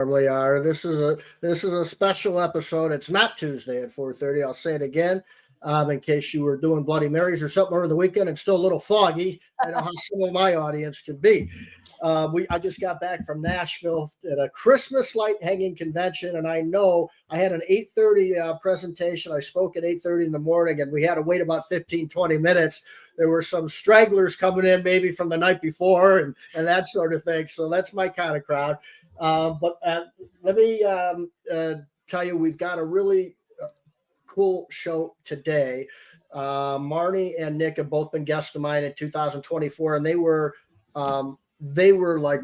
Normally are. This is a special episode. It's not Tuesday at 4:30. I'll say it again, in case you were doing Bloody Marys or something over the weekend. It's still a little foggy. I know how some of my audience can be. I just got back from Nashville at a Christmas light hanging convention, and I know I had an 8:30 presentation. I spoke at 8:30 in the morning, and we had to wait about 15, 20 minutes. There were some stragglers coming in maybe from the night before and that sort of thing. So that's my kind of crowd. But let me tell you, we've got a really cool show today. Marnie and Nick have both been guests of mine in 2024, and they were like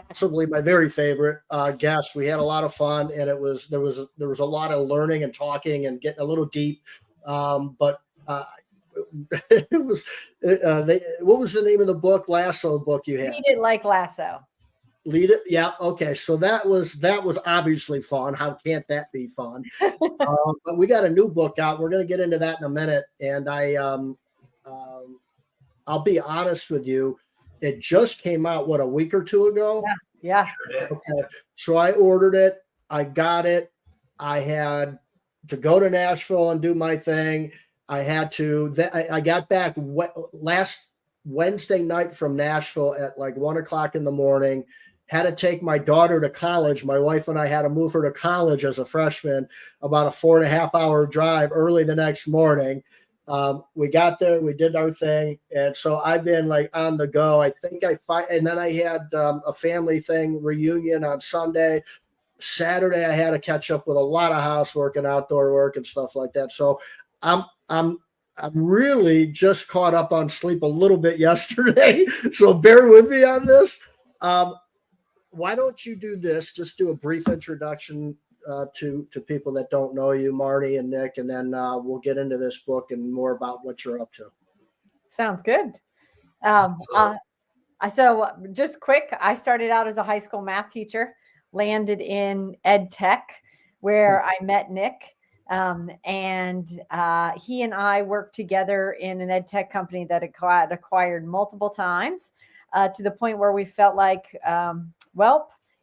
possibly my very favorite guests. We had a lot of fun, and there was a lot of learning and talking and getting a little deep. But it was what was the name of the book, Lasso book you had? Read it like Lasso. Lead it, yeah. Okay, so that was obviously fun. How can't that be fun? But we got a new book out. We're going to get into that in a minute, and I'll be honest with you. It just came out a week or two ago. Yeah. Okay, so I ordered it. I got it. I had to go to Nashville and do my thing. I got back last Wednesday night from Nashville at like 1:00 in the morning. Had to take my daughter to college. My wife and I had to move her to college as a freshman, about a 4.5-hour drive early the next morning. We got there, we did our thing. And so I've been like on the go. And then I had a family thing reunion on Sunday. Saturday, I had to catch up with a lot of housework and outdoor work and stuff like that. So I'm really just caught up on sleep a little bit yesterday. So bear with me on this. Why don't you do this? Just do a brief introduction to people that don't know you, Marnie and Nick, and then we'll get into this book and more about what you're up to. Sounds good. So just quick, I started out as a high school math teacher, landed in ed tech, where I met Nick. And he and I worked together in an ed tech company that acquired multiple times to the point where we felt like,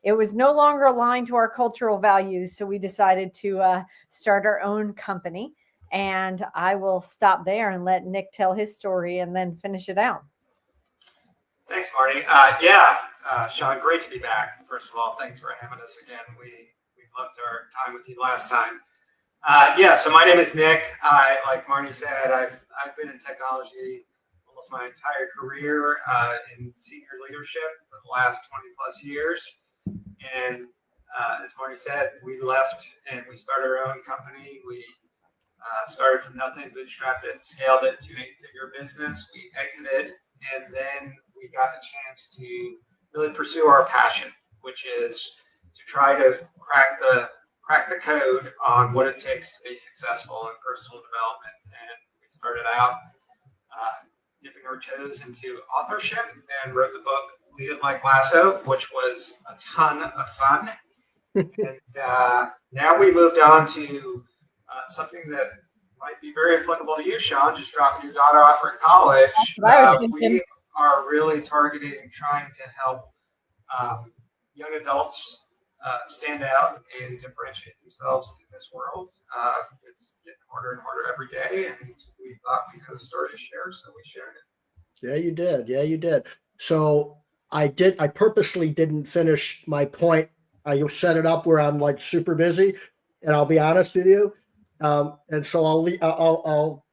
it was no longer aligned to our cultural values. So we decided to start our own company. And I will stop there and let Nick tell his story and then finish it out. Thanks, Marnie. Shawn, great to be back. First of all, thanks for having us again. We loved our time with you last time. So my name is Nick. Like Marnie said, I've been in technology almost my entire career in senior leadership for the last 20 plus years. And as Marnie said, we left and we started our own company. We started from nothing, bootstrapped it, scaled it to an 8-figure business. We exited, and then we got a chance to really pursue our passion, which is to try to crack the code on what it takes to be successful in personal development. And we started out dipping our toes into authorship and wrote the book Lead It Like Lasso, which was a ton of fun. And now we moved on to something that might be very applicable to you, Shawn, just dropping your daughter off at college. We are really targeting trying to help young adults stand out and differentiate themselves in this world. It's getting harder and harder every day, and we thought we had a story to share, so we shared it. Yeah, you did. So I purposely didn't finish my point. I set it up where I'm like super busy, and I'll be honest with you. And so I'll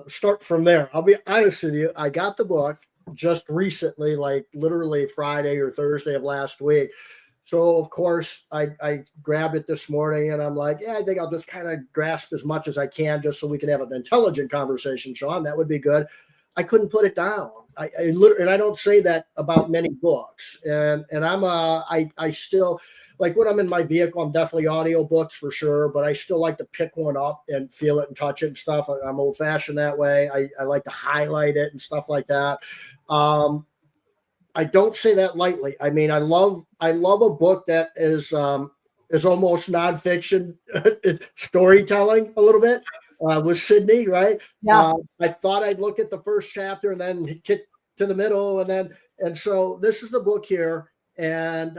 start from there. I'll be honest with you. I got the book just recently, like literally Friday or Thursday of last week. So of course I grabbed it this morning, and I'm like, I think I'll just kind of grasp as much as I can just so we can have an intelligent conversation, Shawn. That would be good. I couldn't put it down. I literally, and I don't say that about many books. And I still, like when I'm in my vehicle, I'm definitely audiobooks for sure, but I still like to pick one up and feel it and touch it and stuff. I'm old fashioned that way. I like to highlight it and stuff like that. I don't say that lightly. I mean, I love a book that is almost nonfiction storytelling a little bit. With Sydney, right? Yeah. I thought I'd look at the first chapter and then kick to the middle, and so this is the book here, and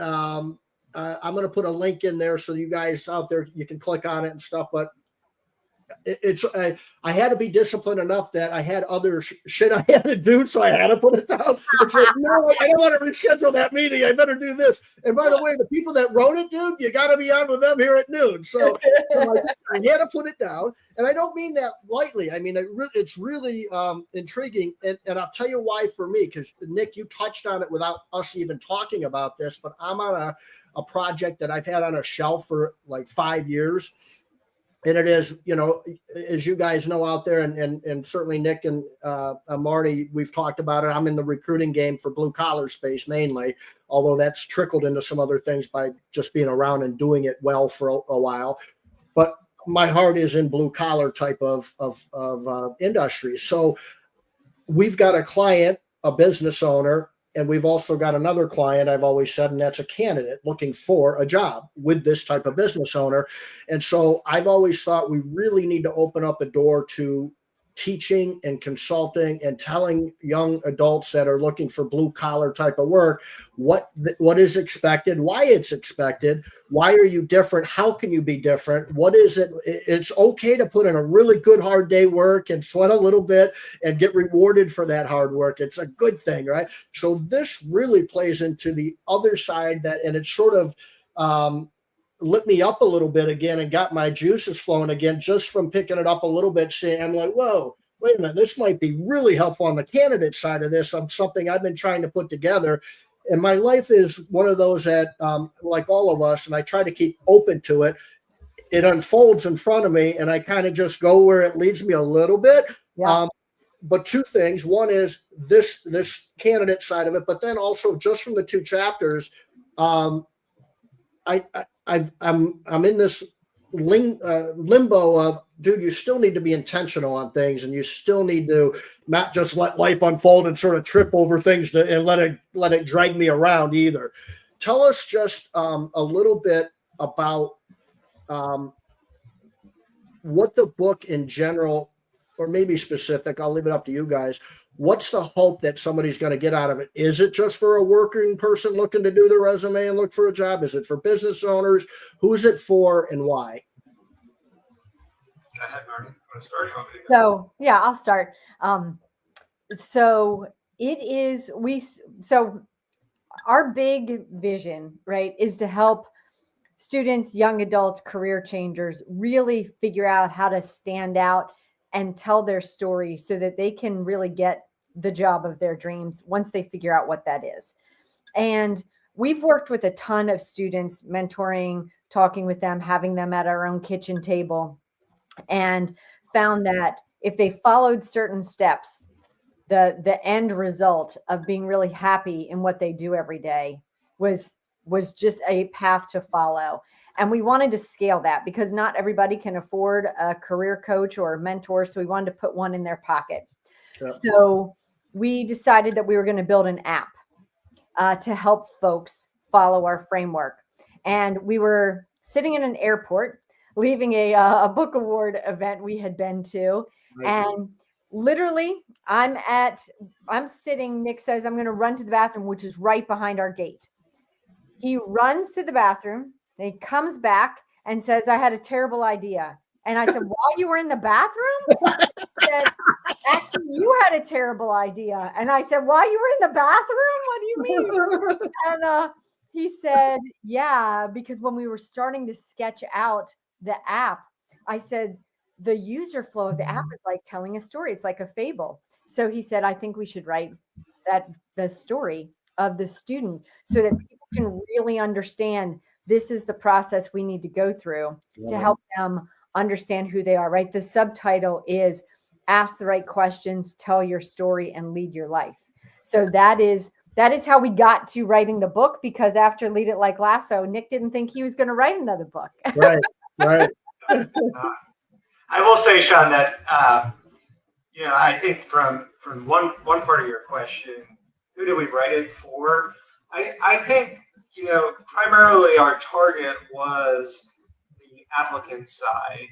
I'm going to put a link in there so you guys out there, you can click on it and stuff. But I had to be disciplined enough that I had other shit I had to do, so I had to put it down. It's like, no, I don't want to reschedule that meeting. I better do this. And by the way, the people that wrote it, dude, you got to be on with them here at noon. So I had to put it down, and I don't mean that lightly. I mean, it's really intriguing, and I'll tell you why for me, because Nick, you touched on it without us even talking about this, but I'm on a project that I've had on a shelf for like 5 years. And it is, as you guys know out there, and certainly Nick and Marnie, we've talked about it. I'm in the recruiting game for blue collar space mainly, although that's trickled into some other things by just being around and doing it well for a while. But my heart is in blue collar type of industries. So we've got a client, a business owner, and we've also got another client, I've always said, and that's a candidate looking for a job with this type of business owner. And so I've always thought we really need to open up the door to teaching and consulting and telling young adults that are looking for blue collar type of work what is expected, why it's expected, why are you different, how can you be different, what is it. It's okay to put in a really good hard day work and sweat a little bit and get rewarded for that hard work. It's a good thing, right? So this really plays into the other side, that, and it's sort of lit me up a little bit again and got my juices flowing again just from picking it up a little bit. Saying, I'm like, whoa, wait a minute, this might be really helpful on the candidate side of this. I'm something I've been trying to put together. And my life is one of those that, like all of us, and I try to keep open to it. It unfolds in front of me, and I kind of just go where it leads me a little bit. Yeah. But two things. One is this candidate side of it, but then also just from the 2 chapters, I'm in this limbo of, dude, you still need to be intentional on things, and you still need to not just let life unfold and sort of trip over things and let it drag me around either. Tell us just a little bit about what the book in general, or maybe specific, I'll leave it up to you guys. What's the hope that somebody's going to get out of it? Is it just for a working person looking to do their resume and look for a job? Is it for business owners? Who's it for and why? Go ahead, Marnie. Want to start? You want me to go? So yeah, I'll start. So it is, so our big vision, right, is to help students, young adults, career changers really figure out how to stand out and tell their story so that they can really get the job of their dreams once they figure out what that is. And we've worked with a ton of students, mentoring, talking with them, having them at our own kitchen table, and found that if they followed certain steps, the end result of being really happy in what they do every day was just a path to follow. And we wanted to scale that because not everybody can afford a career coach or a mentor. So we wanted to put one in their pocket. Yeah. So we decided that we were going to build an app to help folks follow our framework. And we were sitting in an airport, leaving a book award event we had been to. Nice. And literally I'm sitting, Nick says, I'm going to run to the bathroom, which is right behind our gate. He runs to the bathroom, and he comes back and says, I had a terrible idea. And I said, while you were in the bathroom? He said, actually, you had a terrible idea. And I said, while you were in the bathroom? What do you mean? And he said, yeah, because when we were starting to sketch out the app, I said, the user flow of the app is like telling a story. It's like a fable. So he said, I think we should write the story of the student so that people can really understand this is the process we need to go through to help them understand who they are, right? The subtitle is ask the right questions, tell your story, and lead your life. So that is how we got to writing the book, because after Lead It Like Lasso, Nick didn't think he was going to write another book. Right. I will say, Shawn, that I think from one part of your question, who do we write it for? I think primarily our target was the applicant side.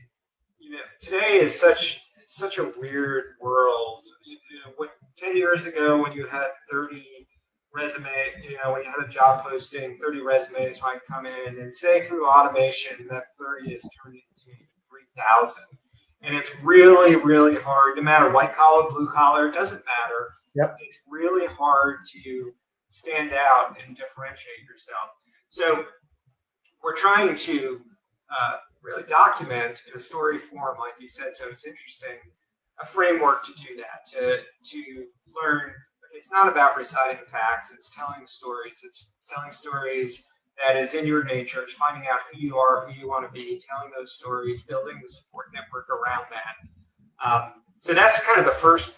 Today is such a weird world. 10 years ago, when you had 30 resume, when you had a job posting, 30 resumes might come in, and today through automation, that 30 is turned into 3,000. And it's really, really hard, no matter white collar, blue collar, it doesn't matter. Yep. It's really hard to stand out and differentiate yourself. So we're trying to really document in a story form, like you said, so it's interesting, a framework to do that, to learn. It's not about reciting facts, it's telling stories. It's telling stories that is in your nature. It's finding out who you are, who you want to be, telling those stories, building the support network around that. So that's kind of the first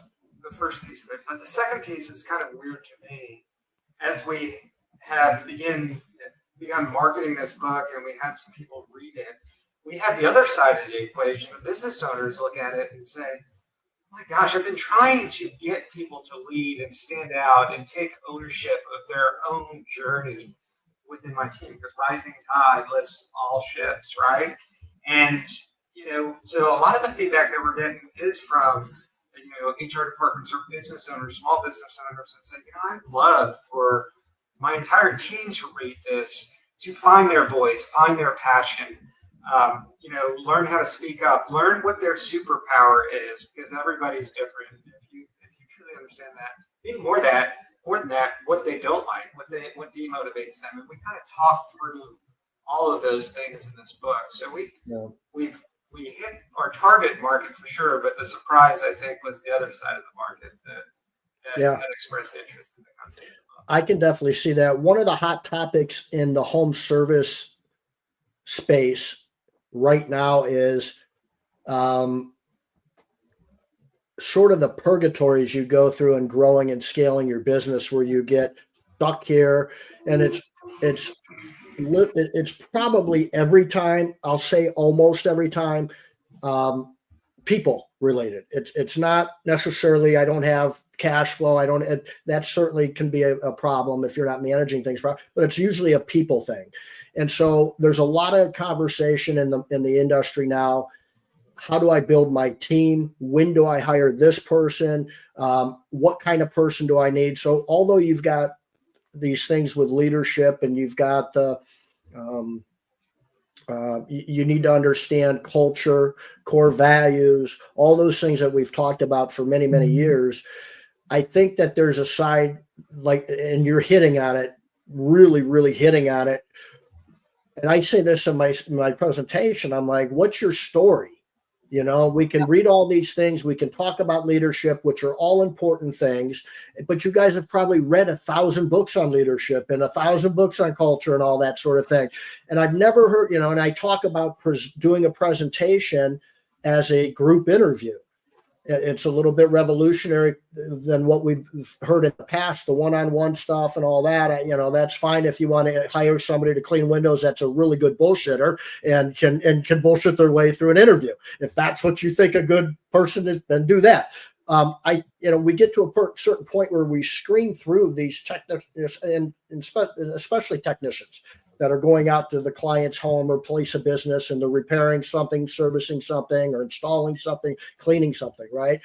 piece of it. But the second piece is kind of weird to me. As we have begun marketing this book and we had some people read it, we have the other side of the equation. The business owners look at it and say, oh my gosh, I've been trying to get people to lead and stand out and take ownership of their own journey within my team, because rising tide lifts all ships, right? And, so a lot of the feedback that we're getting is from, HR departments or business owners, small business owners that say, I'd love for my entire team to read this, to find their voice, find their passion, learn how to speak up, learn what their superpower is, because everybody's different. If you truly understand that, even more than that, what they don't like, what demotivates them, and we kind of talk through all of those things in this book. So we hit our target market for sure, but the surprise, I think, was the other side of the market that had expressed interest in the content. I can definitely see that. One of the hot topics in the home service space right now is sort of the purgatories you go through in growing and scaling your business, where you get stuck here, and it's probably every time, I'll say almost every time, people related. It's not necessarily, I don't have cash flow. That certainly can be a problem if you're not managing things, but it's usually a people thing. And so there's a lot of conversation in the industry now. How do I build my team? When do I hire this person? What kind of person do I need? So although you've got these things with leadership, and you've got the you need to understand culture, core values, all those things that we've talked about for many, many years. I think that there's a side, and you're hitting on it, really, really hitting on it. And I say this in my presentation. I'm like, what's your story? We can read all these things. We can talk about leadership, which are all important things. But you guys have probably read 1,000 books on leadership and 1,000 books on culture and all that sort of thing. And I've never heard, and I talk about doing a presentation as a group interview. It's a little bit revolutionary than what we've heard in the past, the one-on-one stuff and all that. That's fine if you want to hire somebody to clean windows. That's a really good bullshitter and can bullshit their way through an interview. If that's what you think a good person is, then do that. We get to a certain point where we screen through these technicians, and especially technicians that are going out to the client's home or place of business, and they're repairing something, servicing something, or installing something, cleaning something, right?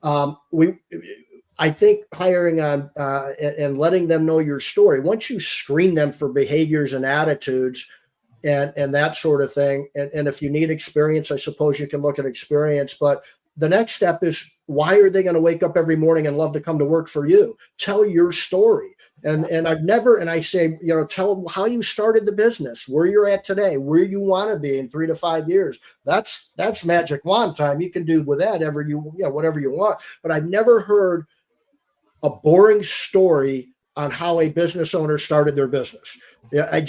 I think hiring on and letting them know your story, once you screen them for behaviors and attitudes and that sort of thing, and if you need experience, I suppose you can look at experience, but the next step is, why are they going to wake up every morning and love to come to work for you? Tell your story. And I say, tell them how you started the business, where you're at today, where you want to be in 3 to 5 years. That's magic wand time. You can do with that whatever you want. But I've never heard a boring story on how a business owner started their business. Yeah,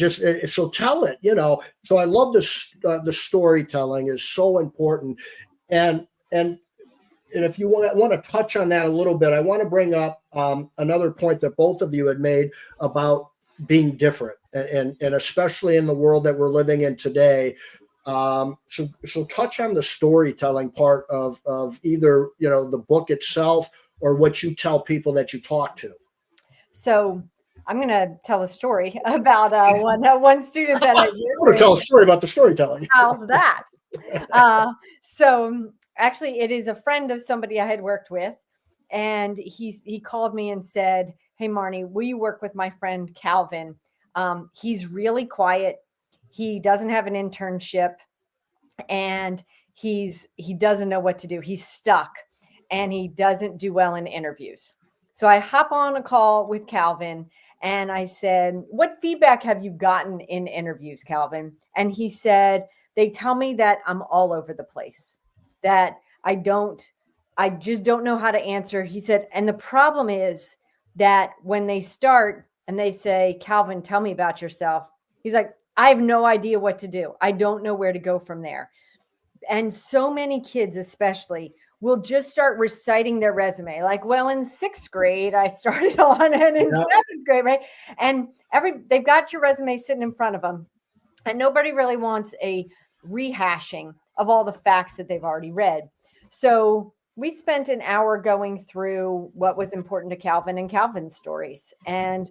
so tell it, So I love the storytelling is so important. And if you want to touch on that a little bit, I want to bring up another point that both of you had made about being different, and especially in the world that we're living in today. So touch on the storytelling part of either the book itself or what you tell people that you talk to. So I'm going to tell a story about one student that I want to tell a story about the storytelling. How's that? So actually, it is a friend of somebody I had worked with, and he called me and said, hey, Marnie, will you work with my friend Calvin? He's really quiet. He doesn't have an internship and he doesn't know what to do. He's stuck and he doesn't do well in interviews. So I hop on a call with Calvin and I said, what feedback have you gotten in interviews, Calvin? And he said, they tell me that I'm all over the place, that I just don't know how to answer. He said, and the problem is that when they start and they say, Calvin, tell me about yourself, he's like, I have no idea what to do. I don't know where to go from there. And so many kids, especially, will just start reciting their resume. Like, well, in 6th grade, I started on, and in 7th grade, right? And they've got your resume sitting in front of them. And nobody really wants a rehashing of all the facts that they've already read. So we spent an hour going through what was important to Calvin and Calvin's stories. And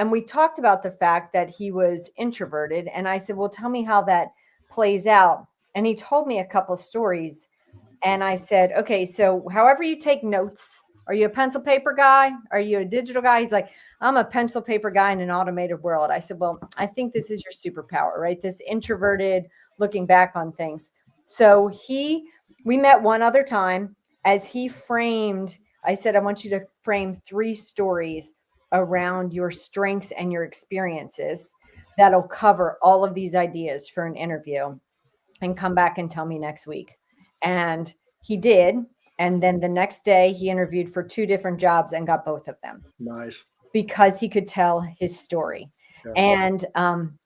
we talked about the fact that he was introverted. And I said, well, tell me how that plays out. And he told me a couple of stories. And I said, okay, so however you take notes, are you a pencil paper guy? Are you a digital guy? He's like, I'm a pencil paper guy in an automated world. I said, well, I think this is your superpower, right? This introverted looking back on things. So we met one other time as he framed, I said, I want you to frame 3 stories around your strengths and your experiences that'll cover all of these ideas for an interview and come back and tell me next week. And he did. And then the next day he interviewed for 2 different jobs and got both of them. Nice. Because he could tell his story. Yeah. And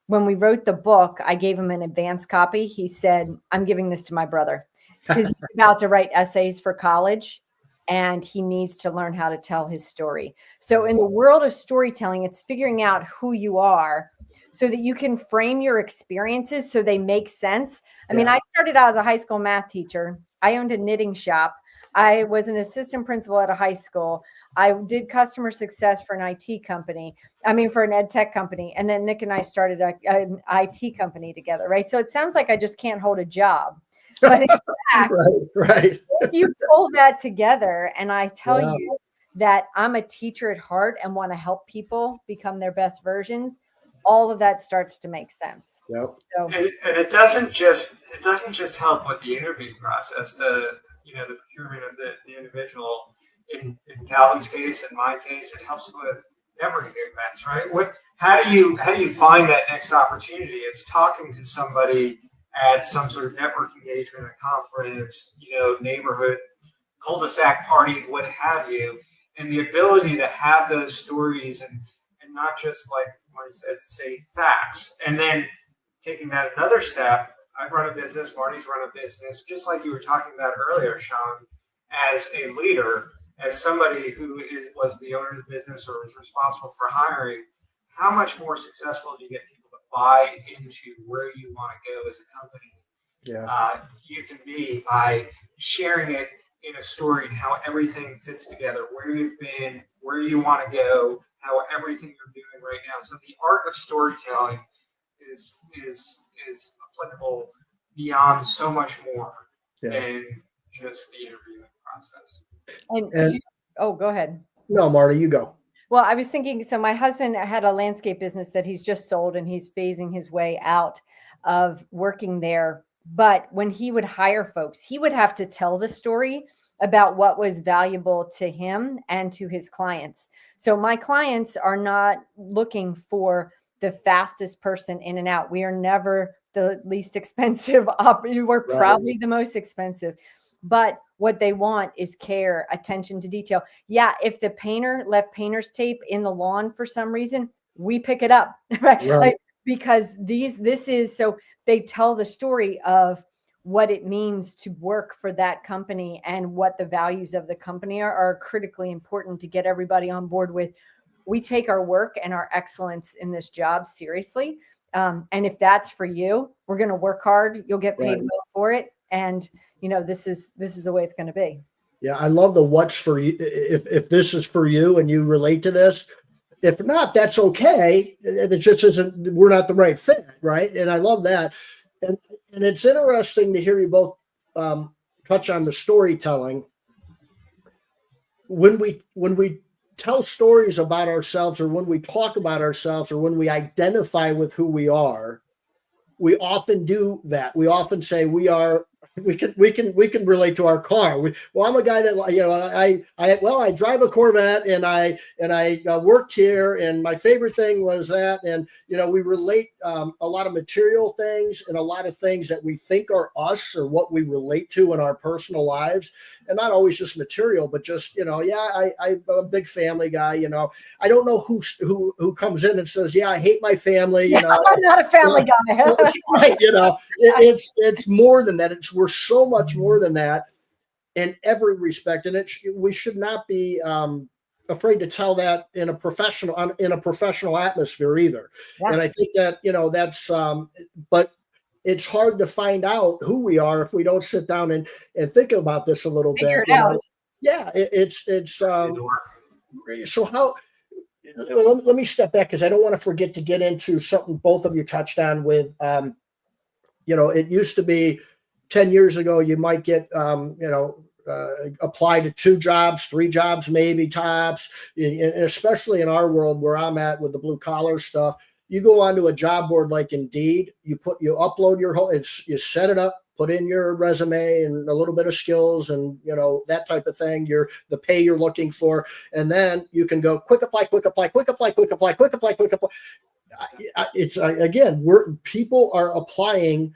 when we wrote the book, I gave him an advance copy. He said, I'm giving this to my brother because he's about to write essays for college and he needs to learn how to tell his story. So in the world of storytelling, it's figuring out who you are so that you can frame your experiences so they make sense. I mean, I started out as a high school math teacher. I owned a knitting shop. I was an assistant principal at a high school. I did customer success for an IT company. For an ed tech company. And then Nick and I started an IT company together, right? So it sounds like I just can't hold a job. But in fact, right. If you pull that together and I tell you that I'm a teacher at heart and want to help people become their best versions, all of that starts to make sense. Yep. So, and it doesn't just help with the interview process, the procurement of the individual. In Calvin's case, in my case, it helps with networking events, right? How do you find that next opportunity? It's talking to somebody at some sort of network engagement, a conference, neighborhood, cul-de-sac party, what have you, and the ability to have those stories and not just, like Marnie said, say facts. And then taking that another step, I've run a business, Marnie's run a business, just like you were talking about earlier, Shawn, as a leader, as somebody who was the owner of the business or was responsible for hiring, how much more successful do you get people to buy into where you want to go as a company? Yeah. You can be by sharing it in a story and how everything fits together, where you've been, where you want to go, how everything you're doing right now. So the art of storytelling is applicable beyond so much more than just the interviewing process. Go ahead. No, Marty, you go. Well, I was thinking, so my husband had a landscape business that he's just sold and he's phasing his way out of working there. But when he would hire folks, he would have to tell the story about what was valuable to him and to his clients. So my clients are not looking for the fastest person in and out. We are never the least expensive. We're probably the most expensive. But what they want is care, attention to detail. Yeah, if the painter left painter's tape in the lawn for some reason, we pick it up, right? Like, because this is, so they tell the story of what it means to work for that company and what the values of the company are critically important to get everybody on board with. We take our work and our excellence in this job seriously. And if that's for you, we're going to work hard. You'll get paid well for it. And, this is the way it's going to be. Yeah. I love the what's for you. If this is for you and you relate to this, if not, that's okay. It just isn't, we're not the right fit. Right. And I love that. And it's interesting to hear you both touch on the storytelling. When we tell stories about ourselves, or when we talk about ourselves, or when we identify with who we are, we often do that. We often say we can relate to our car. Well, I'm a guy that, I drive a Corvette, and I worked here, and my favorite thing was that, and we relate a lot of material things and a lot of things that we think are us or what we relate to in our personal lives, and not always just material, but just I'm a big family guy. I don't know who comes in and says, I hate my family. I'm not a family guy. Right, it's more than that. We're so much more than that in every respect, and we should not be afraid to tell that in a professional atmosphere either. Yeah. And I think that that's but it's hard to find out who we are if we don't sit down and think about this a little Figure bit. it out. Yeah, it's so how. Well, let me step back, because I don't want to forget to get into something both of you touched on with, it used to be 10 years ago, you might get, apply to 2 jobs, 3 jobs, maybe tops. And especially in our world where I'm at with the blue collar stuff, you go onto a job board like Indeed, you upload your whole, you set it up, put in your resume and a little bit of skills and, that type of thing, the pay you're looking for. And then you can go quick apply, quick apply, quick apply, quick apply, quick apply, quick apply. It's again, people are applying,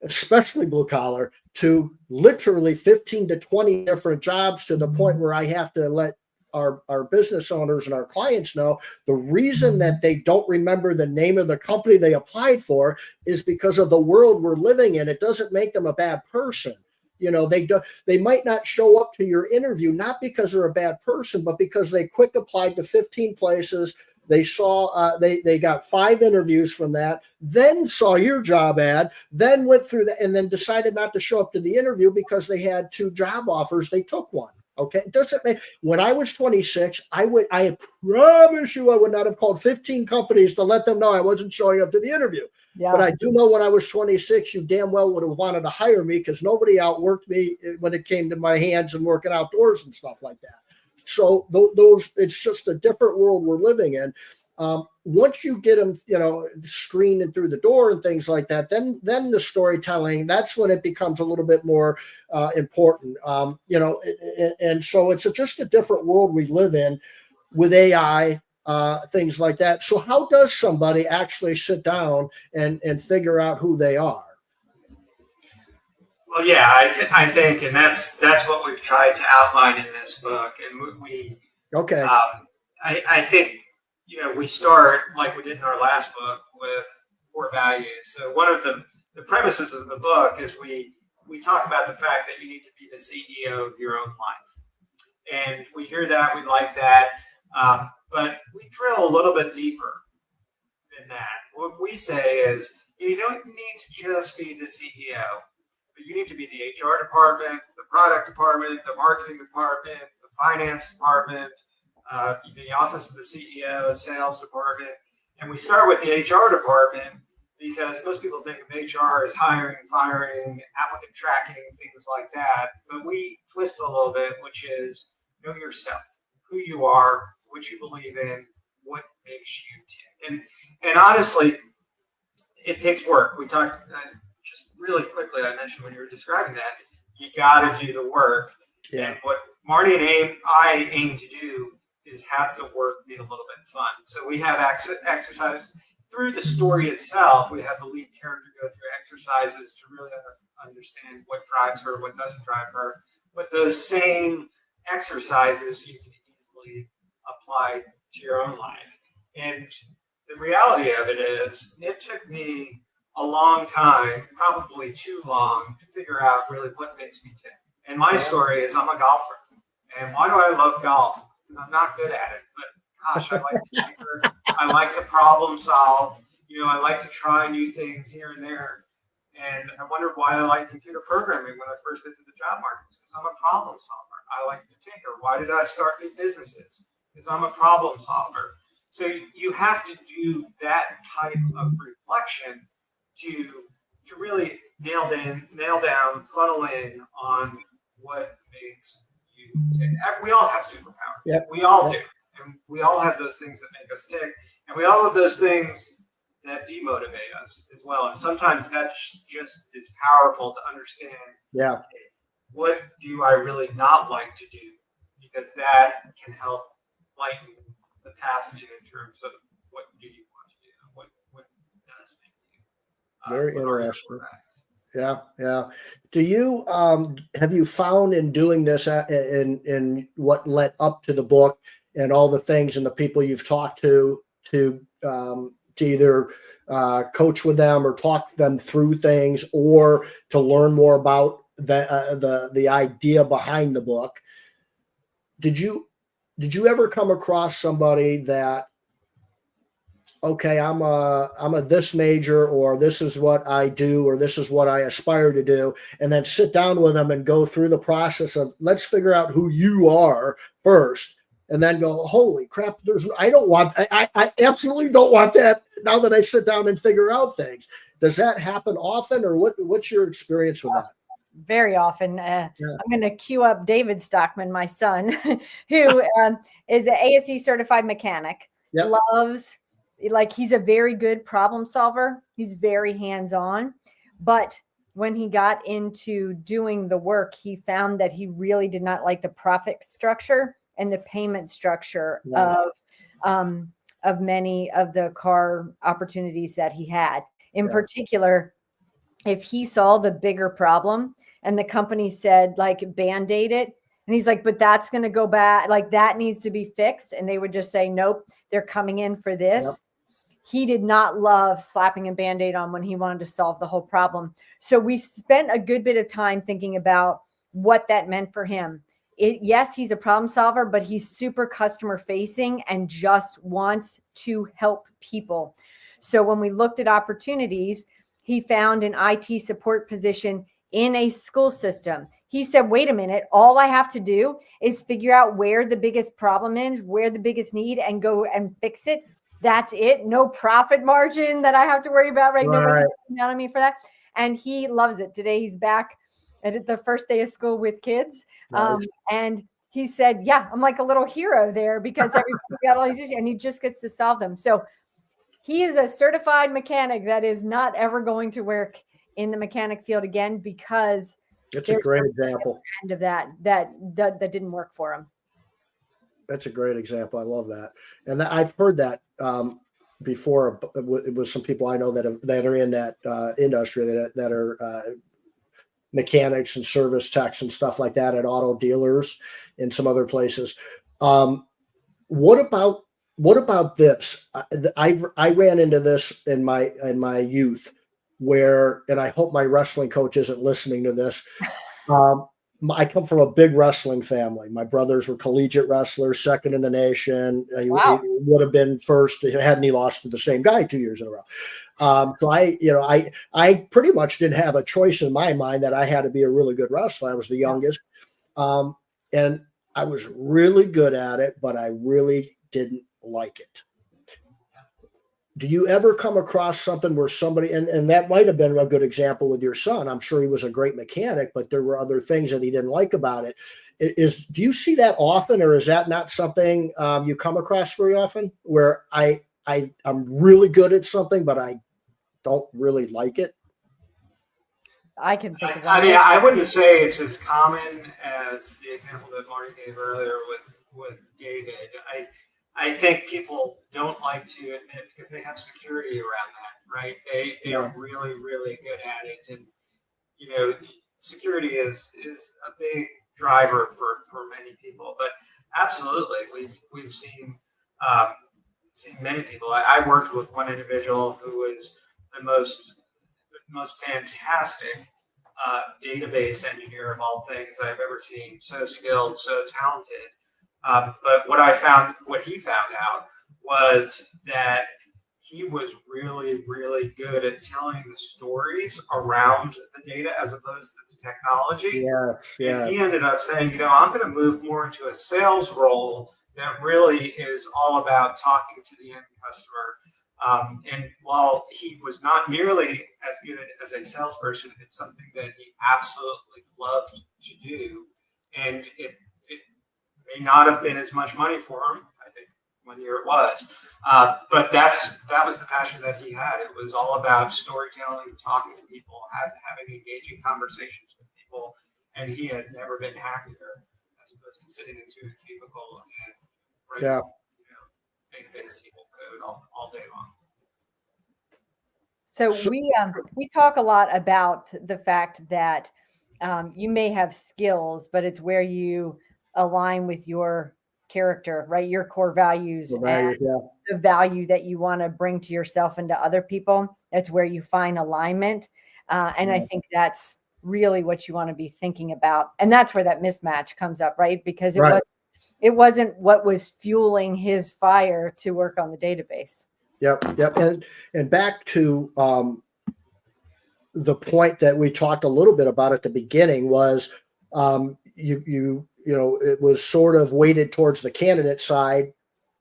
especially blue collar, to literally 15 to 20 different jobs, to the point where I have to let our business owners and our clients know the reason that they don't remember the name of the company they applied for is because of the world we're living in. It doesn't make them a bad person. They might not show up to your interview, not because they're a bad person, but because they quick applied to 15 places. They saw they got 5 interviews from that, then saw your job ad, then went through that, and then decided not to show up to the interview because they had 2 job offers. They took one. Okay, it doesn't make. When I was 26, I promise you I would not have called 15 companies to let them know I wasn't showing up to the interview. Yeah. But I do know when I was 26, you damn well would have wanted to hire me, because nobody outworked me when it came to my hands and working outdoors and stuff like that. So it's just a different world we're living in. Once you get them, screened and through the door and things like that, then the storytelling, that's when it becomes a little bit more important. And so it's just a different world we live in with AI, things like that. So how does somebody actually sit down and figure out who they are? Well, yeah, I think, and that's what we've tried to outline in this book. And we okay. I think, we start, like we did in our last book, with core values. So one of the premises of the book is we talk about the fact that you need to be the CEO of your own life. And we hear that, we like that, but we drill a little bit deeper than that. What we say is, you don't need to just be the CEO, but you need to be the HR department, the product department, the marketing department, the finance department, the office of the CEO, sales department. And we start with the HR department because most people think of HR as hiring, firing, applicant tracking, things like that. But we twist a little bit, which is know yourself, who you are, what you believe in, what makes you tick. And honestly, it takes work. We talked just really quickly, I mentioned when you were describing that, you got to do the work. Yeah. And what Marnie and I aim to do is have the work be a little bit fun. So we have exercises through the story itself. We have the lead character go through exercises to really understand what drives her, what doesn't drive her. But those same exercises you can easily apply to your own life. And the reality of it is, it took me a long time, probably too long, to figure out really what makes me tick. And my story is, I'm a golfer. And why do I love golf? Because I'm not good at it. But gosh, I like to tinker. I like to problem solve. I like to try new things here and there. And I wondered why I like computer programming when I first entered the job market. It's because I'm a problem solver. I like to tinker. Why did I start new businesses? Because I'm a problem solver. So you have to do that type of reflection to really nail down, funnel in on what makes you tick. We all have superpowers. Yep. We all do. And we all have those things that make us tick, and we all have those things that demotivate us as well. And sometimes that just is powerful to understand. Yeah. What do I really not like to do? Because that can help lighten the path for you in terms of what do you want to do, what does make you Very what are your interesting. core values? Yeah, yeah. Do you have you found in doing this in what led up to the book and all the things and the people you've talked to either coach with them or talk them through things or to learn more about the idea behind the book? Did you ever come across somebody that, okay, I'm a this major, or this is what I do, or this is what I aspire to do, and then sit down with them and go through the process of, let's figure out who you are first, and then go, holy crap, I absolutely don't want that now that I sit down and figure out things. Does that happen often, or what's your experience with that? Very often. I'm going to cue up David Stockman, my son, who is an ASE certified mechanic. Yep. Loves, like, he's a very good problem solver. He's very hands-on. But when he got into doing the work, he found that he really did not like the profit structure and the payment structure of many of the car opportunities that he had. In particular, if he saw the bigger problem and the company said, like, Band-Aid it, and he's like, but that's going to go bad, like, that needs to be fixed, and they would just say, nope, they're coming in for this. Yep. He did not love slapping a Band-Aid on when he wanted to solve the whole problem. So we spent a good bit of time thinking about what that meant for him. Yes, he's a problem solver, but he's super customer facing and just wants to help people. So when we looked at opportunities, he found an IT support position in a school system. He said, wait a minute, all I have to do is figure out where the biggest problem is, where the biggest need, and go and fix it. That's it. No profit margin that I have to worry about, right? Nobody's mad at me for that. And he loves it. Today he's back at the first day of school with kids. Nice. And he said, yeah, I'm like a little hero there because everybody's got all these issues and he just gets to solve them. So he is a certified mechanic that is not ever going to work in the mechanic field again because it's a great example end of that didn't work for him. That's a great example. I love that. And I've heard that before. It was some people I know that are in that industry that are mechanics and service techs and stuff like that at auto dealers and some other places. What about this? I ran into this in my youth where, and I hope my wrestling coach isn't listening to this. I come from a big wrestling family. My brothers were collegiate wrestlers, second in the nation. Wow. He would have been first hadn't he lost to the same guy 2 years in a row. So I pretty much didn't have a choice in my mind that I had to be a really good wrestler. I was the youngest, and I was really good at it, but I really didn't like it. Do you ever come across something where somebody, and that might have been a good example with your son. I'm sure he was a great mechanic, but there were other things that he didn't like about it. Do you see that often, or is that not something you come across very often where I'm really good at something, but I don't really like it? I can think of that. I mean, I wouldn't say it's as common as the example that Marty gave earlier with David. I think people don't like to admit because they have security around that, right? They are really, really good at it. And, security is a big driver for many people. But absolutely, we've seen many people. I worked with one individual who was the most fantastic database engineer of all things I've ever seen. So skilled, so talented. But what he found out was that he was really, really good at telling the stories around the data as opposed to the technology. And he ended up saying, I'm going to move more into a sales role that really is all about talking to the end customer. And while he was not nearly as good as a salesperson, it's something that he absolutely loved to do. And it may not have been as much money for him. I think year it was. But that was the passion that he had. It was all about storytelling, talking to people, having engaging conversations with people, and he had never been happier as opposed to sitting into a cubicle and writing, database SQL code all day long. So we talk a lot about the fact that you may have skills, but it's where you align with your character, right? Your core values and the value that you want to bring to yourself and to other people. That's where you find alignment. And I think that's really what you want to be thinking about. And that's where that mismatch comes up, right? Because it wasn't what was fueling his fire to work on the database. Yep. And back to the point that we talked a little bit about at the beginning was it was sort of weighted towards the candidate side,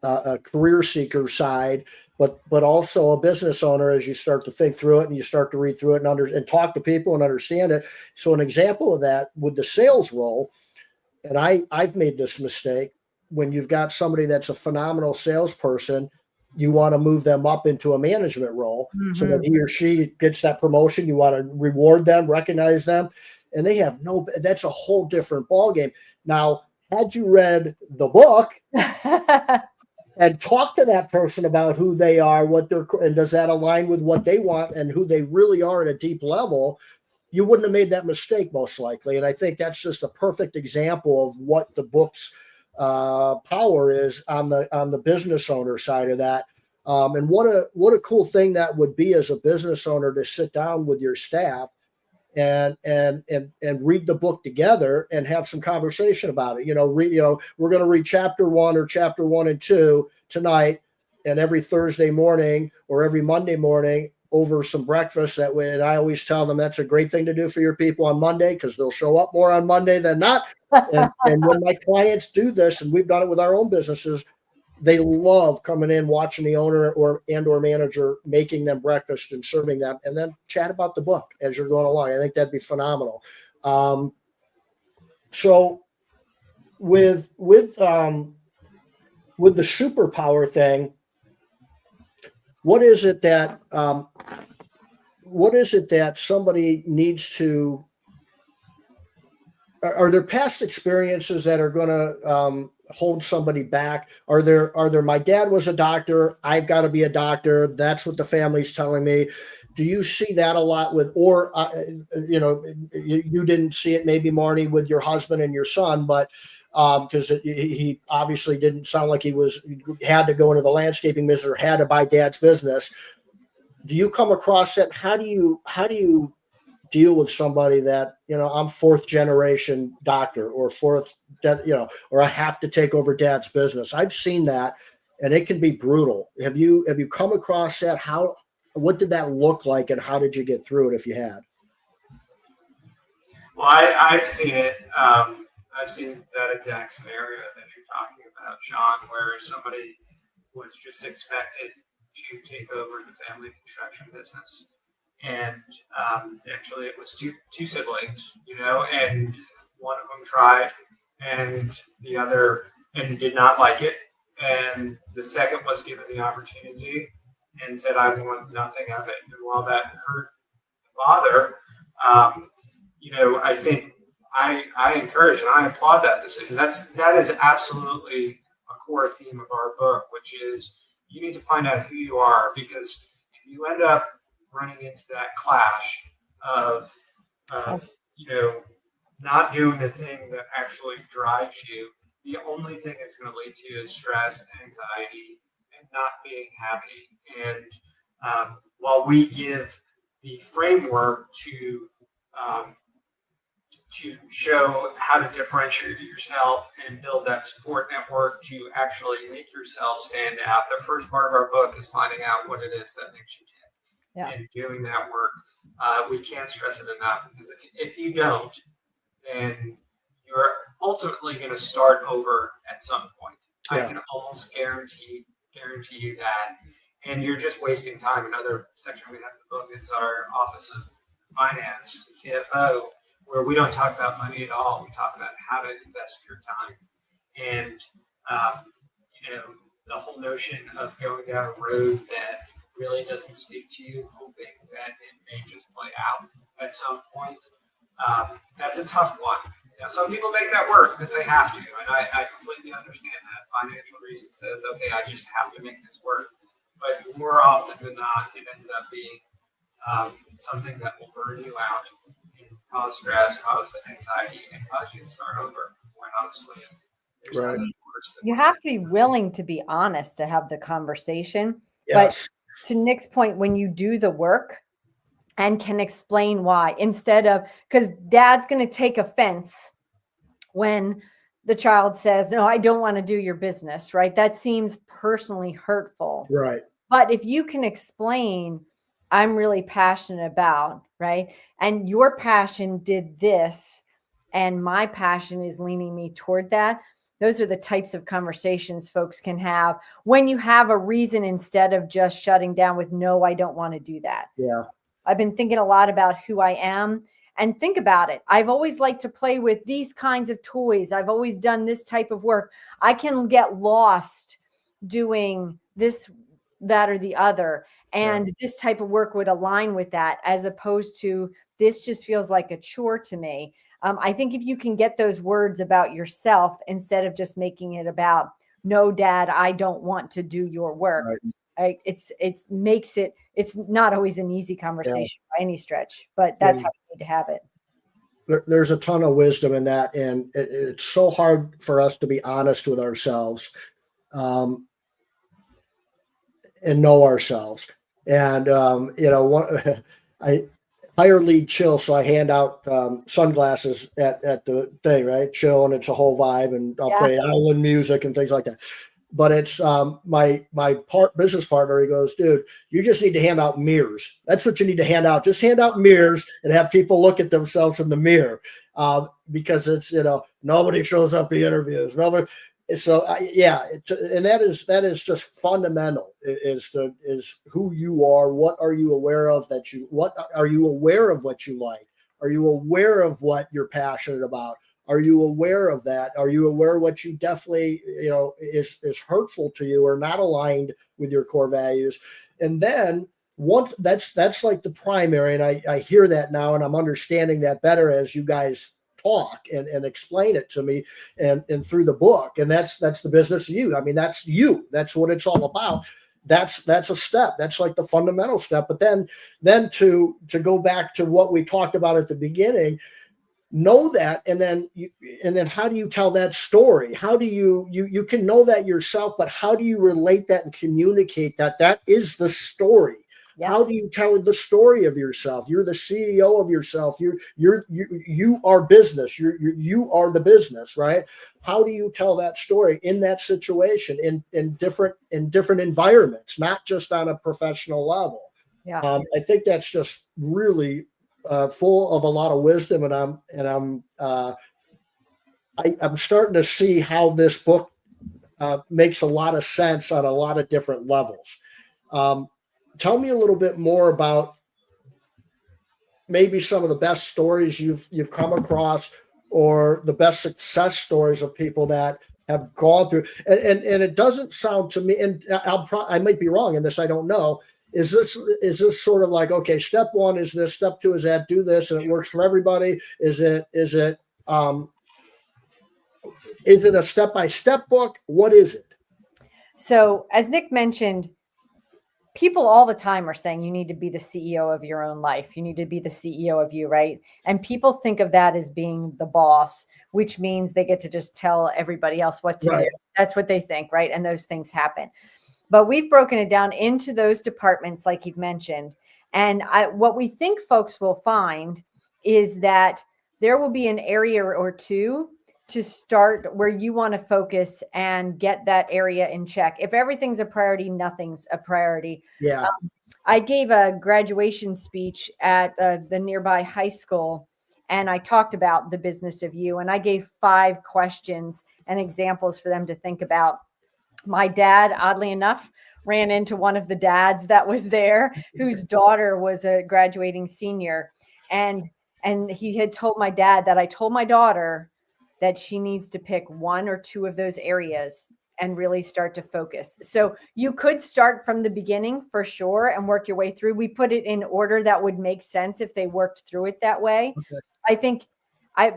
a career seeker side, but also a business owner as you start to think through it and you start to read through it and talk to people and understand it. So an example of that with the sales role, and I've made this mistake, when you've got somebody that's a phenomenal salesperson, you want to move them up into a management role so that he or she gets that promotion. You want to reward them, recognize them, and they have that's a whole different ballgame. Now, had you read the book and talked to that person about who they are, and does that align with what they want and who they really are at a deep level, you wouldn't have made that mistake most likely. And I think that's just a perfect example of what the book's power is on the business owner side of that. And what a cool thing that would be as a business owner to sit down with your staff and read the book together and have some conversation about it. We're going to read chapter 1 or chapter 1 and 2 tonight, and every Thursday morning or every Monday morning over some breakfast. That way, and I always tell them that's a great thing to do for your people on Monday because they'll show up more on Monday than not. And when my clients do this, and we've done it with our own businesses, they love coming in, watching the owner or manager making them breakfast and serving them, and then chat about the book as you're going along. I think that'd be phenomenal. So with the superpower thing, what is it that somebody needs to? Are there past experiences that are going to hold somebody back? Are there? My dad was a doctor. I've got to be a doctor. That's what the family's telling me. Do you see that a lot with, or you didn't see it maybe, Marnie, with your husband and your son, but because he obviously didn't sound like he had to go into the landscaping business or had to buy dad's business. Do you come across that? How do you deal with somebody that, I'm fourth generation doctor or or I have to take over dad's business? I've seen that, and it can be brutal. Have you come across that? What did that look like, and how did you get through it if you had? Well, I've seen it. I've seen that exact scenario that you're talking about, Shawn, where somebody was just expected to take over the family construction business. And actually it was two siblings, and one of them tried and the other and did not like it. And the second was given the opportunity and said, I want nothing of it. And while that hurt the father, I think I encourage and I applaud that decision. That is absolutely a core theme of our book, which is you need to find out who you are, because if you end up running into that clash of not doing the thing that actually drives you, the only thing it's going to lead to is stress, anxiety, and not being happy. And while we give the framework to show how to differentiate yourself and build that support network to actually make yourself stand out, the first part of our book is finding out what it is that makes you tick. Yeah. And doing that work, we can't stress it enough, because if you don't, then you're ultimately going to start over at some point. Yeah. I can almost guarantee you that, and you're just wasting time. Another section we have in the book is our Office of Finance, CFO, where we don't talk about money at all. We talk about how to invest your time, and the whole notion of going down a road that really doesn't speak to you, hoping that it may just play out at some point. That's a tough one. You know, some people make that work because they have to, and I completely understand that. Financial reason says, okay, I just have to make this work. But more often than not, it ends up being something that will burn you out and cause stress, cause anxiety, and cause you to start over. When honestly, there's Right. nothing worse than You have to be willing to be honest to have the conversation. Yes. But to Nick's point, when you do the work and can explain why, instead of, because dad's going to take offense when the child says, no, I don't want to do your business, right? That seems personally hurtful. Right. But if you can explain, I'm really passionate about, right? And your passion did this, and my passion is leaning me toward that. Those are the types of conversations folks can have when you have a reason instead of just shutting down with, no, I don't want to do that. Yeah. I've been thinking a lot about who I am. And think about it. I've always liked to play with these kinds of toys. I've always done this type of work. I can get lost doing this, that, or the other. And this type of work would align with that, as opposed to this just feels like a chore to me. I think if you can get those words about yourself instead of just making it about, no, dad, I don't want to do your work. Right. It's not always an easy conversation by any stretch, but that's how you need to have it. There's a ton of wisdom in that, and it's so hard for us to be honest with ourselves, and know ourselves. And I hire lead chill, so I hand out sunglasses at the thing, right? Chill, and it's a whole vibe, and I'll play island music and things like that. But it's my business partner. He goes, dude, you just need to hand out mirrors. That's what you need to hand out. Just hand out mirrors and have people look at themselves in the mirror, because it's nobody shows up to interviews. Nobody. So and that is just fundamental. Is who you are. What are you aware of what are you aware of what you like? Are you aware of what you're passionate about? Are you aware of that? Are you aware what you definitely, is hurtful to you or not aligned with your core values? And then once that's like the primary, and I hear that now, and I'm understanding that better as you guys talk and explain it to me and through the book. And that's the business of you. I mean, that's you. That's what it's all about. That's a step. That's like the fundamental step. But then to go back to what we talked about at the beginning, know that, and then how do you tell that story? How do you can know that yourself, but how do you relate that and communicate that is the story? Yes. How do you tell the story of yourself? You're the CEO of yourself. You are business. You are the business, right? How do you tell that story in that situation in different environments, not just on a professional level? Yeah. I think that's just really full of a lot of wisdom, and I'm starting to see how this book makes a lot of sense on a lot of different levels. Tell me a little bit more about maybe some of the best stories you've come across, or the best success stories of people that have gone through. And it doesn't sound to me, and I might be wrong in this, I don't know. Is this sort of like, okay, step one is this, step two is that, do this, and it works for everybody? Is it a step-by-step book? What is it? So as Nick mentioned, people all the time are saying you need to be the CEO of your own life. You need to be the CEO of you, right? And people think of that as being the boss, which means they get to just tell everybody else what to do. That's what they think, right? And those things happen. But we've broken it down into those departments, like you've mentioned. And what we think folks will find is that there will be an area or two to start where you want to focus and get that area in check. If everything's a priority, nothing's a priority. Yeah. I gave a graduation speech at the nearby high school, and I talked about the business of you. And I gave 5 questions and examples for them to think about. My dad, oddly enough, ran into one of the dads that was there, whose daughter was a graduating senior. And he had told my dad that I told my daughter that she needs to pick 1 or 2 of those areas and really start to focus. So you could start from the beginning for sure and work your way through. We put it in order that would make sense if they worked through it that way. Okay. I think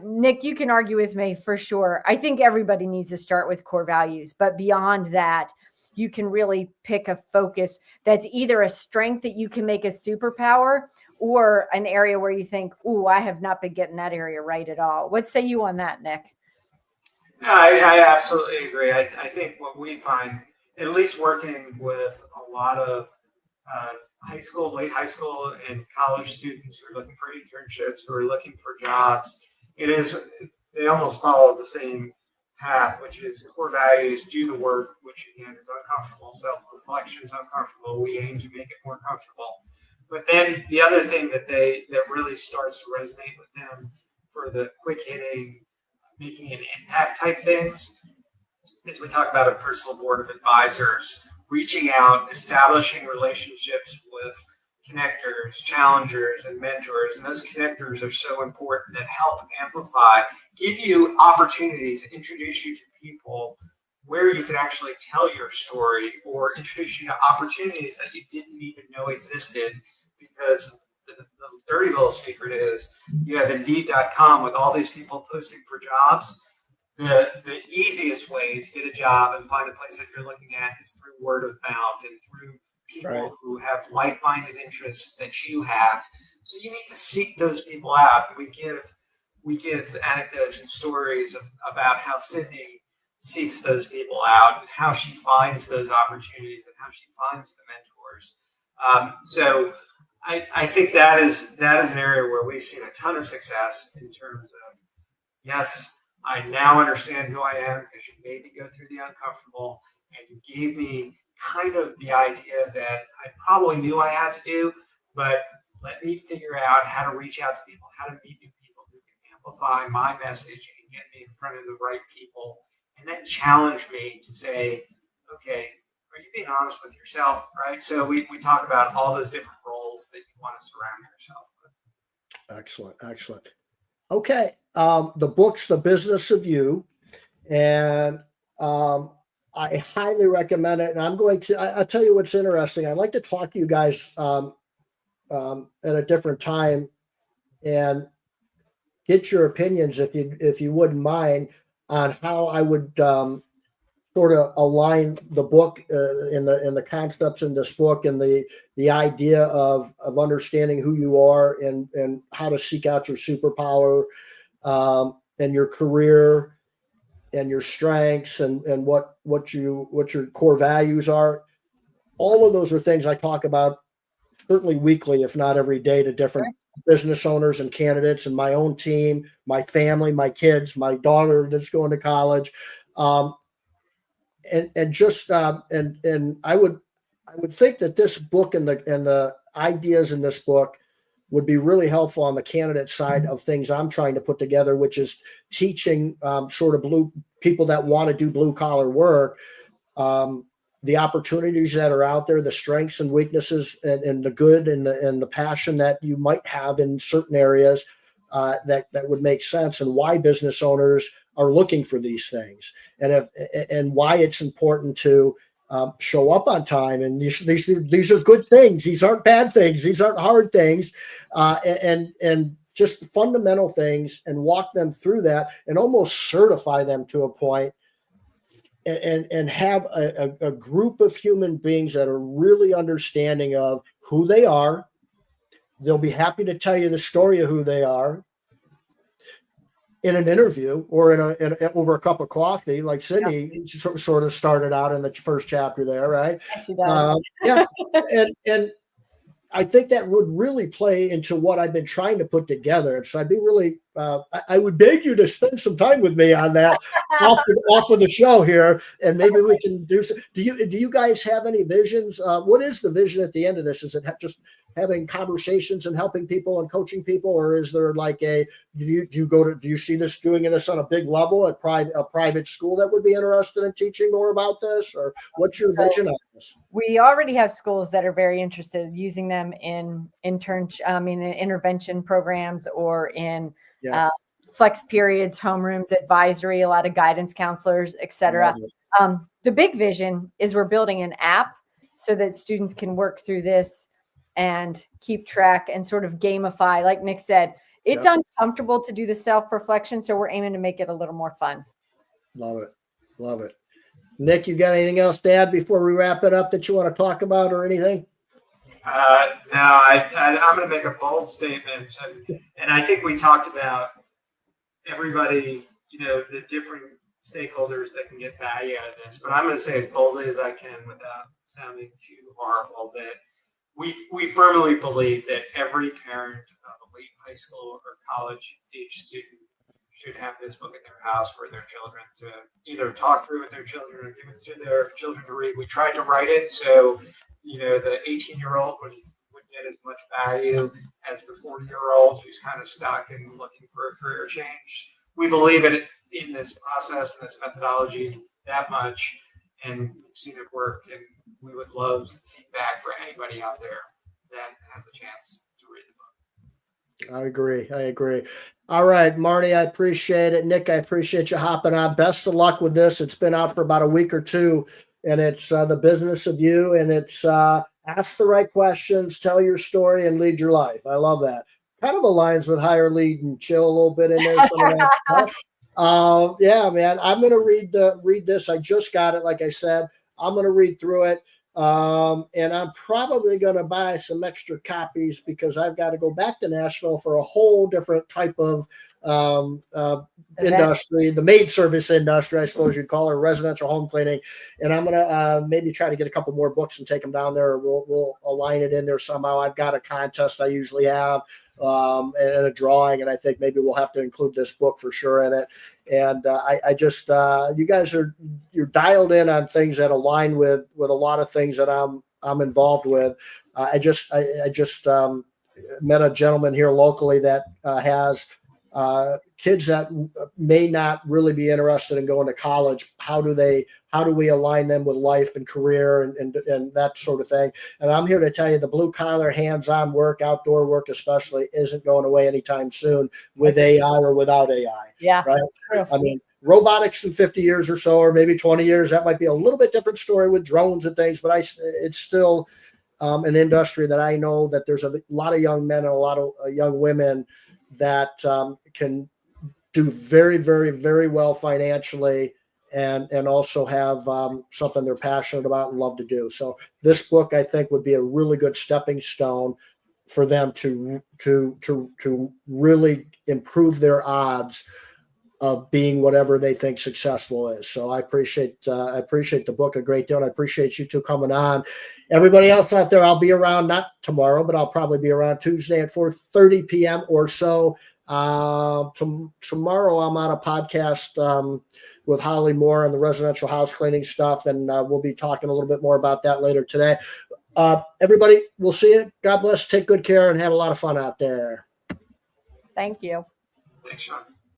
Nick, you can argue with me for sure. I think everybody needs to start with core values, but beyond that, you can really pick a focus that's either a strength that you can make a superpower or an area where you think, "Ooh, I have not been getting that area right at all." What say you on that, Nick? No, I absolutely agree. I think what we find, at least working with a lot of high school, late high school, and college students who are looking for internships, who are looking for jobs, they almost follow the same path, which is core values, do the work, which again is uncomfortable. Self-reflection is uncomfortable. We aim to make it more comfortable. But then the other thing that really starts to resonate with them for the quick hitting, making an impact type things is we talk about a personal board of advisors, reaching out, establishing relationships with connectors, challengers, and mentors. And those connectors are so important that help amplify, give you opportunities, introduce you to people where you could actually tell your story or introduce you to opportunities that you didn't even know existed. Because the dirty little secret is you have Indeed.com with all these people posting for jobs. The easiest way to get a job and find a place that you're looking at is through word of mouth and through people who have like-minded interests that you have. So you need to seek those people out. We give anecdotes and stories about how Sydney seeks those people out and how she finds those opportunities and how she finds the mentors. So I think that is an area where we've seen a ton of success in terms of, yes, I now understand who I am because you made me go through the uncomfortable and you gave me kind of the idea that I probably knew I had to do, but let me figure out how to reach out to people, how to meet new people who can amplify my message and get me in front of the right people, and then challenge me to say, okay, are you being honest with yourself, right? So we talk about all those different roles that you want to surround yourself with. Excellent. Excellent. Okay. The book's The Business of You. And I highly recommend it. And I'll tell you what's interesting. I'd like to talk to you guys at a different time and get your opinions, if you wouldn't mind, on how I would sort of align the book in the concepts in this book and the idea of understanding who you are and how to seek out your superpower and your career and your strengths and what your core values are. All of those are things I talk about certainly weekly, if not every day, to different business owners and candidates and my own team, my family, my kids, my daughter that's going to college. And I would think that this book and the ideas in this book would be really helpful on the candidate side of things I'm trying to put together, which is teaching sort of people that want to do blue collar work, the opportunities that are out there, the strengths and weaknesses and the good and the passion that you might have in certain areas that would make sense, and why business owners are looking for these things, and why it's important to show up on time. And these are good things. These aren't bad things. These aren't hard things, and just fundamental things, and walk them through that and almost certify them to a point, and have a group of human beings that are really understanding of who they are. They'll be happy to tell you the story of who they are in an interview or over a cup of coffee, like Sydney sort of started out in the first chapter there, right? Yes, she does. And I think that would really play into what I've been trying to put together. So I'd be really, I would beg you to spend some time with me on that off of the show here, and maybe we can do some. Do you guys have any visions? What is the vision at the end of this? Is it just having conversations and helping people and coaching people, or is there like do you see this doing this on a big level at a private school that would be interested in teaching more about this, or what's your vision on this? We already have schools that are very interested in using them in intervention programs or in flex periods, homerooms, advisory, a lot of guidance counselors, etc. the big vision is we're building an app so that students can work through this and keep track and sort of gamify. Like Nick said, it's uncomfortable to do the self-reflection, so we're aiming to make it a little more fun. Love it. Love it. Nick, you got anything else to add before we wrap it up that you want to talk about or anything? No, I'm going to make a bold statement. And I think we talked about everybody, the different stakeholders that can get value out of this. But I'm going to say as boldly as I can without sounding too horrible that we firmly believe that every parent of a late high school or college age student should have this book in their house for their children to either talk through with their children or give it to their children to read. We tried to write it so, the 18-year-old would get as much value as the 40-year-old who's kind of stuck and looking for a career change. We believe in this process and this methodology that much, and we've seen it work, and we would love feedback for anybody out there that has a chance to read the book. I agree. All right, Marnie, I appreciate it. Nick, I appreciate you hopping on. Best of luck with this. It's been out for about a week or two, and it's the business of you, and it's ask the right questions, tell your story, and lead your life. I love that. Kind of aligns with hire, lead, and chill a little bit in there. Some of that stuff. Yeah, man, I'm going to read this. I just got it, like I said. I'm going to read through it. And I'm probably going to buy some extra copies because I've got to go back to Nashville for a whole different type of industry, the maid service industry, I suppose you'd call it, residential home cleaning. And I'm going to maybe try to get a couple more books and take them down there. We'll align it in there somehow. I've got a contest I usually have and a drawing, and I think maybe we'll have to include this book for sure in it. And I just, you guys you're dialed in on things that align with a lot of things that I'm involved with. I just met a gentleman here locally that has kids that may not really be interested in going to college. How do we align them with life and career and that sort of thing? And I'm here to tell you the blue collar, hands-on work, outdoor work especially, isn't going away anytime soon with AI or without AI. Yeah. Right. True. I mean, robotics in 50 years or so, or maybe 20 years, that might be a little bit different story with drones and things, but it's still an industry that I know that there's a lot of young men and a lot of young women that can do very, very, very well financially and also have something they're passionate about and love to do. So this book, I think, would be a really good stepping stone for them to really improve their odds of being whatever they think successful is. So I appreciate the book a great deal, and I appreciate you two coming on. Everybody else out there, I'll be around, not tomorrow, but I'll probably be around Tuesday at 4:30 p.m. or so. Tomorrow I'm on a podcast with Holly Moore on the residential house cleaning stuff, and we'll be talking a little bit more about that later today. Everybody, we'll see you. God bless. Take good care and have a lot of fun out there. Thank you. Thanks, Shawn.